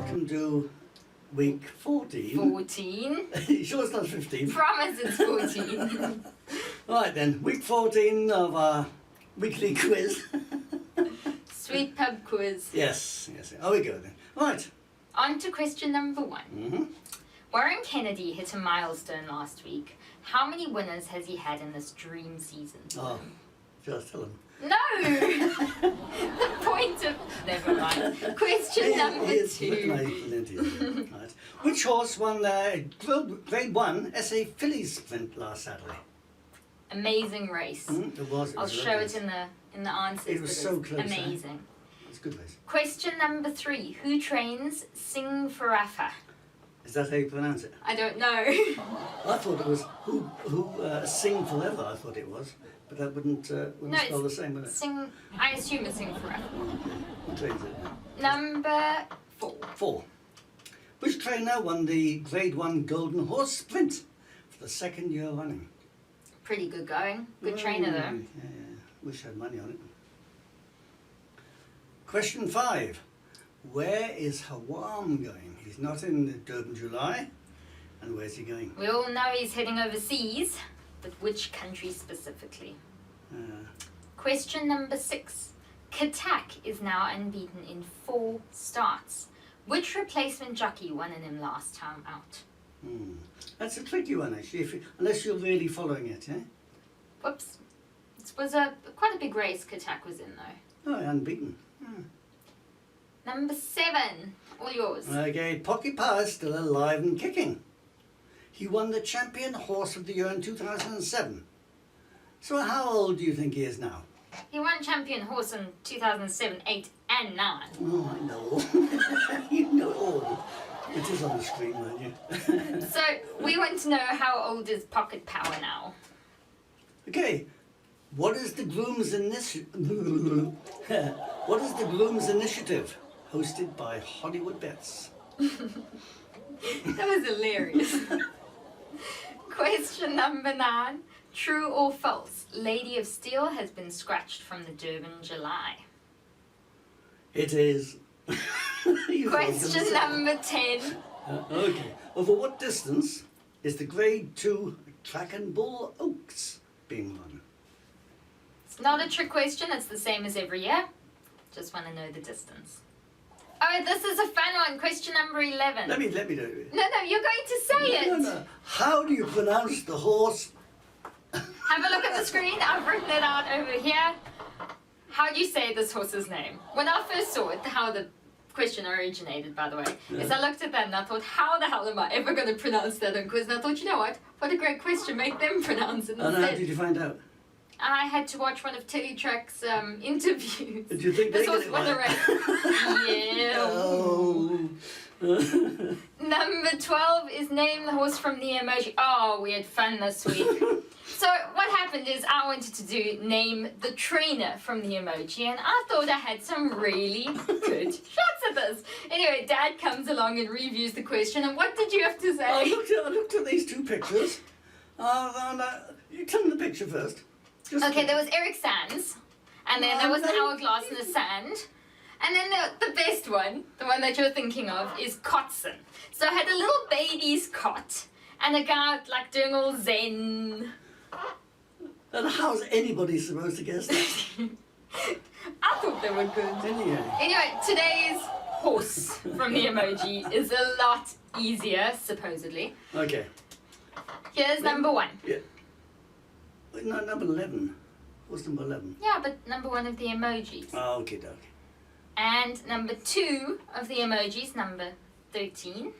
welcome to week 14. 14. You sure it's not 15? Promise it's 14. Right then, week 14 of our weekly quiz. Sweet pub quiz. Yes. Oh, we go then. Right. On to question number 1. Mm-hmm. Warren Kennedy hit a milestone last week. How many winners has he had in this dream season? Oh, just tell him. No! The point of... Never mind. Question number 2. Right. Which horse won the Gr1 SA Fillies Sprint last Saturday? Amazing race. It was. I'll show it in the answers. It was so close. Amazing. It's a good race. Question number 3. Who trains Singforafa? Is that how you pronounce it? I don't know. I thought it was who sing forever. I thought it was, but that wouldn't spell the same, would it? I assume it's Singforafa. Who trains it? Number 4. 4. Which trainer won the Gr1 Golden Horse Sprint for the 2nd year running? Pretty good going. Good trainer though. Yeah. Wish I had money on it. Question 5. Where is Haawwaam going? He's not in the Durban July. And where's he going? We all know he's heading overseas, but which country specifically? Question number 6. Katak is now unbeaten in 4 starts. Which replacement jockey won in him last time out? That's a tricky one actually, unless you're really following it, eh? Whoops. It was quite a big race Katak was in though. Oh, unbeaten. Number 7. All yours. Okay, Pocky Power is still alive and kicking. He won the Champion Horse of the Year in 2007. So how old do you think he is now? He won Champion Horse in 2007, 8 and 9. Oh, I know. You know all. It is on the screen, won't you? So, we want to know how old is Pocket Power now? Okay, what is the Grooms What is the Grooms Initiative, hosted by Hollywood Bets? That was hilarious. Question number 9. True or false? Lady of Steel has been scratched from the Durban July. It is. Question number 10. Okay. Over what distance is the Grade 2 Track and Bull Oaks being run? It's not a trick question. It's the same as every year. Just want to know the distance. Oh, this is a fun one. Question number 11. Let me do it. No, you're going to say it. No. How do you pronounce the horse? Have a look at the screen. I've written it out over here. How do you say this horse's name? When I first saw it, how the question originated, by the way, is I looked at that and I thought, how the hell am I ever going to pronounce that on quiz? And I thought, you know what a great question. Make them pronounce it instead. And how did you find out? I had to watch one of Tilly Track's interviews. Did you think this they was get it one of right? Yeah. Oh. Number 12 is name the horse from the EMOJI. Oh, we had fun this week. So what happened is I wanted to do name the trainer from the EMOJI, and I thought I had some really good shots at this. Anyway, Dad comes along and reviews the question, and what did you have to say? I looked at these 2 pictures. You tell me the picture first. Okay, there was Eric Sands, and then there was an hourglass in the sand. And then the best one, the one that you're thinking of, is Kotson. So I had a little baby's cot, and a guy like doing all zen. And how's anybody supposed to guess that? I thought they were good. Anyway, today's horse from the EMOJI is a lot easier, supposedly. Okay. Here's number 1. Yeah. No, number 11. What's number 11? Yeah, but number 1 of the emojis. Oh, okay. And number 2 of the emojis, number 13.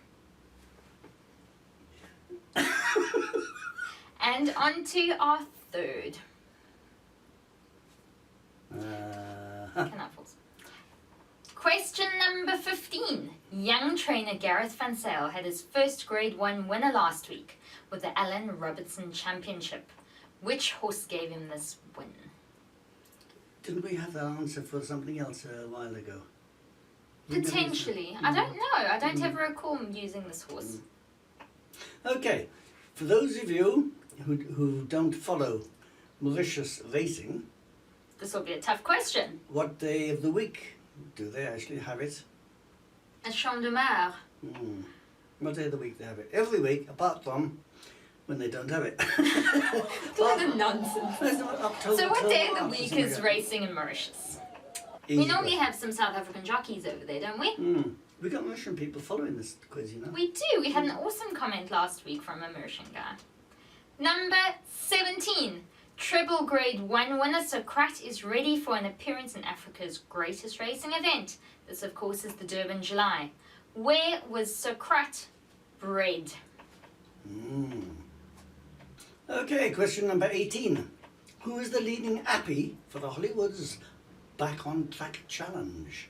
And on to our 3rd. Cannot false. Question number 15. Young trainer Gareth van Zyl had his first Grade 1 winner last week with the Allan Robertson Championship. Which horse gave him this win? Didn't we have that answer for something else a while ago? Potentially. I don't know. I don't ever recall using this horse. Okay. For those of you who don't follow Mauritius racing, This will be a tough question. what day of the week do they actually have it? A Champ de Mer. What day of the week they have it? Every week, apart from when they don't have it. What a nonsense. So what day of the week is racing in Mauritius? We normally have some South African jockeys over there, don't we? We got Mauritian people following this quiz, you know. We do. We had an awesome comment last week from a Mauritian guy. Number 17. Treble Grade 1 winner Soqrat is ready for an appearance in Africa's greatest racing event. This, of course, is the Durban July. Where was Soqrat bred? Okay, question number 18. Who is the leading appy for the Hollywood's Back on Track Challenge?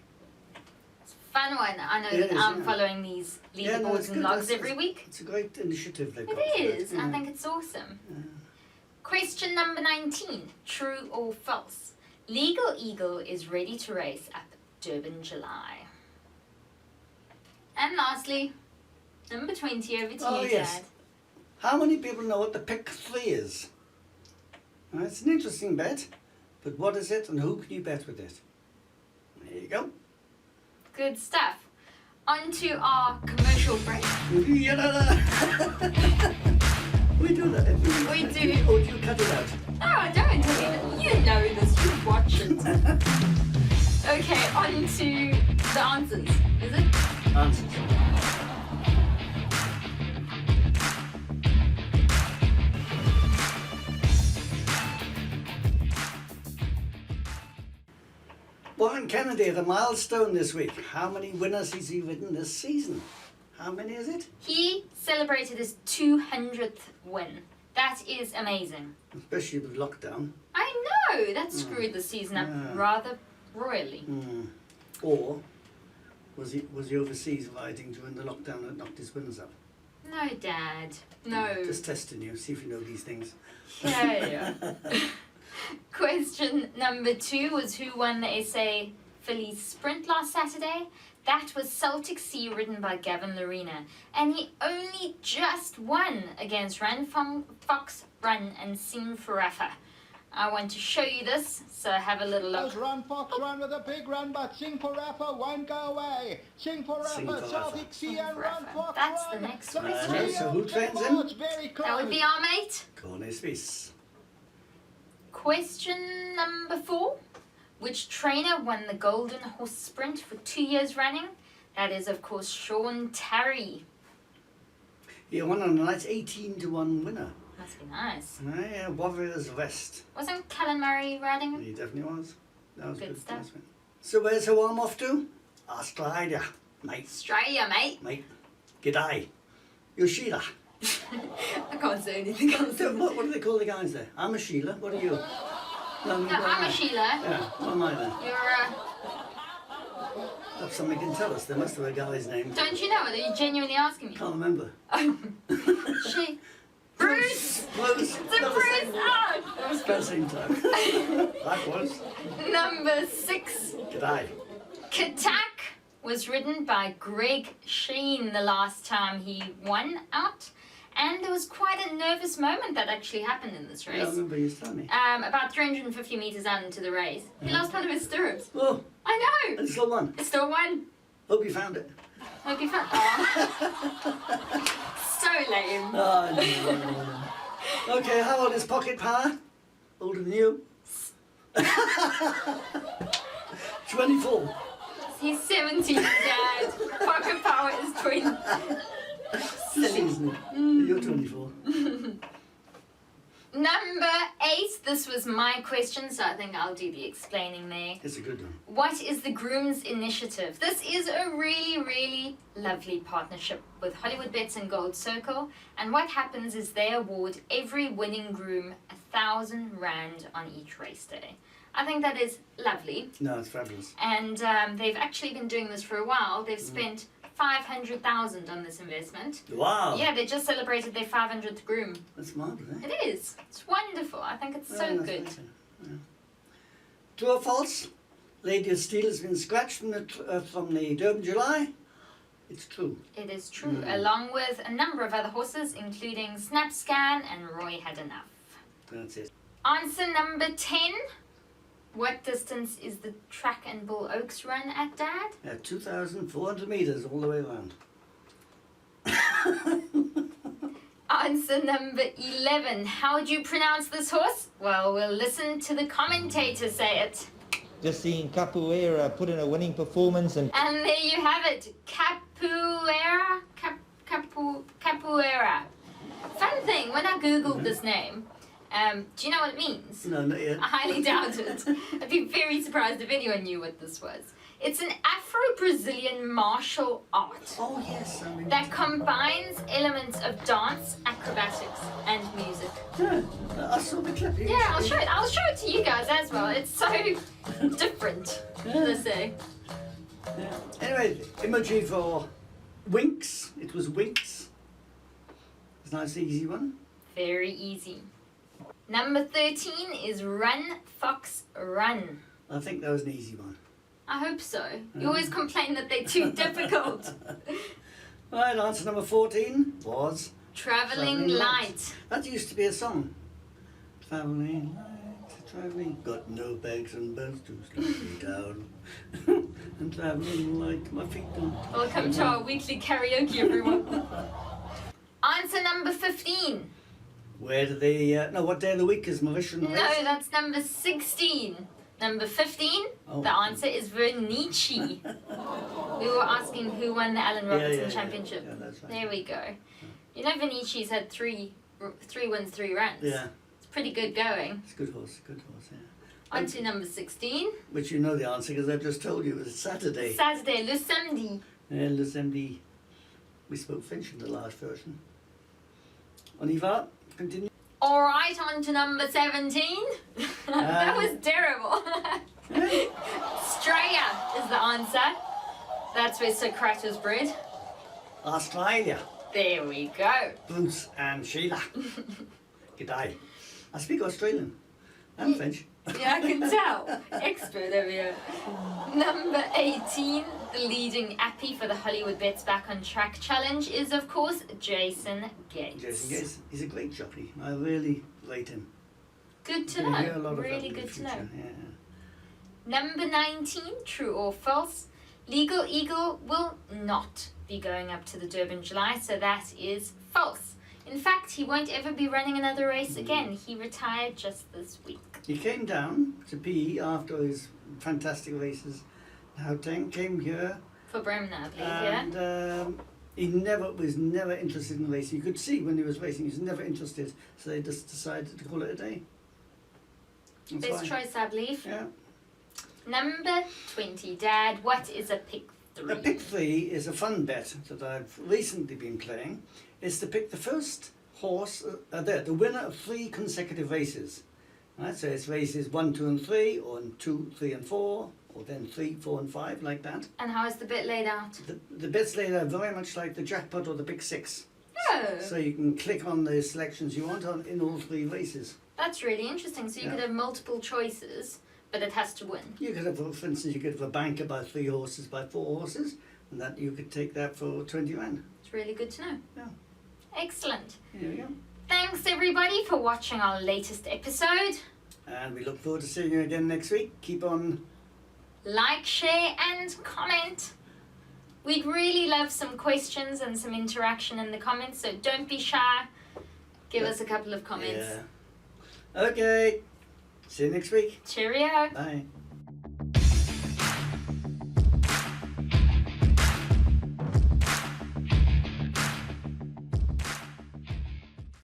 It's a fun one. I know that I'm following these leaderboards and logs every week. It's a great initiative they've got. It is. I think it's awesome. Question number 19. True or false? Legal Eagle is ready to race at Durban July. And lastly, number 20, over to you, Dad. How many people know what the pick 3 is? Well, it's an interesting bet, but what is it and who can you bet with it? There you go. Good stuff. On to our commercial break. We do that every week. We do. Or do you cut it out? No, I don't. You know this. You watch it. Okay, on to the answers. Is it? Answers. Warren Kennedy, the milestone this week. How many winners has he ridden this season? How many is it? He celebrated his 200th win. That is amazing. Especially with lockdown. I know, that screwed the season up rather royally. Or was he overseas riding during the lockdown that knocked his winners up? No, Dad. No. Just testing you, see if you know these things. Yeah. Question number 2 was who won the SA Fillies Sprint last Saturday? That was Celtic Sea, ridden by Gavin Lorena, and he only just won against Run Fox Run and Singforafa. I want to show you this, so have a little look. Run Fox Run with a big run, but Singforafa won't go away. Singforafa, Celtic Sea, and Run Fox That's Run. the next The question. three So who trains of him? them, it's very close. That would be our mate. Corner Swiss. Question number 4. Which trainer won the Golden Horse Sprint for 2 years running? That is, of course, Sean Tarry. He won on a nice 18-1 winner. Must be nice. Yeah, Warriors West. Wasn't Callan Murray riding him? He definitely was. That was Good stuff. Nice. So where's Haawwaam off to? Australia, mate. Australia, mate. Mate. G'day. You're Sheila. I can't say anything else. What do they call the guys there? I'm a Sheila. What are you? No, I'm a Sheila. Yeah, what am I then? You're Perhaps somebody can tell us. There must have a guy's name. Don't you know it? Are you genuinely asking me? Can't remember. She. Bruce! Bruce! It's a Bruce! Oh! That was about the same time. That was. Number 6. G'day. Katak was ridden by Greg Sheen the last time he won out. And there was quite a nervous moment that actually happened in this race. Yeah, I remember you telling me. About 350 metres out into the race, he lost one of his stirrups. Oh, I know! and still won. It's still one. Hope you found it. Hope you found So lame. Oh, no. Okay, how old is Pocket Power? Older than you? 24. He's 17, Dad. Pocket Power is 20. Silly, isn't it? You're 24. Number 8. This was my question, so I think I'll do the explaining there. It's a good one. What is the Grooms initiative? This is a really, really lovely partnership with Hollywood Bets and Gold Circle. And what happens is they award every winning groom 1,000 rand on each race day. I think that is lovely. No, it's fabulous. And they've actually been doing this for a while. They've spent 500,000 on this investment. Wow. Yeah, they just celebrated their 500th groom. That's marvellous, eh? It is. It's wonderful. I think it's so that's good. nice, yeah. True or false? Lady of Steel has been scratched from the Durban July. It's true. It is true, along with a number of other horses, including Snapscan and Roy Had Enough. That's it. Answer number 10. What distance is the Track and Bull Oaks run at, Dad? At 2,400 metres all the way around. Answer number 11. How do you pronounce this horse? Well, we'll listen to the commentator say it. Just seeing CAPOEIRA put in a winning performance and And there you have it. CAPOEIRA? CAPOEIRA. Fun thing, when I googled this name, do you know what it means? No, not yet. I highly doubt it. I'd be very surprised if anyone knew what this was. It's an Afro-Brazilian martial art Oh, yes. I mean, that combines elements of dance, acrobatics, and music. yeah, I saw the clip. Yeah, I'll show it to you guys as well. It's so different, to say. Yeah. Anyway, emoji for Winks. It was Winks. It's a nice, easy one. Very easy. Number 13 is Run, Fox, Run. I think that was an easy one. I hope so. You always complain that they're too difficult. Right, answer number 14 was Traveling Light. That used to be a song. Traveling light, traveling, got no bags and bells to slow me down. And traveling light, my feet don't. Welcome to our weekly karaoke, everyone. Answer number 15. Where do they, no, what day of the week is Mauritian No, race? that's number 16. Number 15, Oh. the answer is Vernici. We were asking who won the Allan Robertson Championship. Yeah, that's right. There we go. You know Vernici's had three wins, 3 runs. Yeah, It's pretty good going. it's a good horse, yeah. On to number 16. Which you know the answer because I've just told you it was Saturday. Saturday, le samedi. Yeah, le samedi. We spoke French in the last version. On y va, continue. Alright, on to number 17. That was terrible. Straya is the answer. That's where Soqrat was bred. Australia. There we go. Bruce and Sheila. G'day. I speak Australian and French. Yeah, I can tell. Expert over here. Number 18, the leading appy for the Hollywood Bets Back on Track Challenge is, of course, Jason Gates. Jason Gates, he's a great jockey. I really rate him. Good to Gonna hear a lot know. of that Really in the good to future, know. Yeah. Number 19, true or false? Legal Eagle will not be going up to the Durban July, so that is false. In fact, he won't ever be running another race again. He retired just this week. He came down to PE after his fantastic races. Gauteng came here For Bremen, I believe, yeah? and he was never interested in racing. You could see when he was racing, he was never interested. So they just decided to call it a day. That's Best fine. choice, I believe. Yeah. Number 20, Dad, what is a pick 3? A pick 3 is a fun bet that I've recently been playing. It's to pick the first horse, the winner of 3 consecutive races. Right, so it's races 1, 2 and 3, or 2, 3 and 4, or then 3, 4 and 5, like that. And how is the bet laid out? The bets laid out very much like the jackpot or the big 6. Oh, So you can click on the selections you want on in all 3 races. that's really interesting. So you Yeah. could have multiple choices, but it has to win. You could have, for instance, you could have a banker by 3 horses, by 4 horses, and that you could take that for 20 rand. It's really good to know. Yeah. Excellent. Here we go. Thanks everybody for watching our latest episode. And we look forward to seeing you again next week. Keep on. Like, share and comment. We'd really love some questions and some interaction in the comments, so don't be shy. Give us a couple of comments. Yeah. Okay. See you next week. Cheerio. Bye.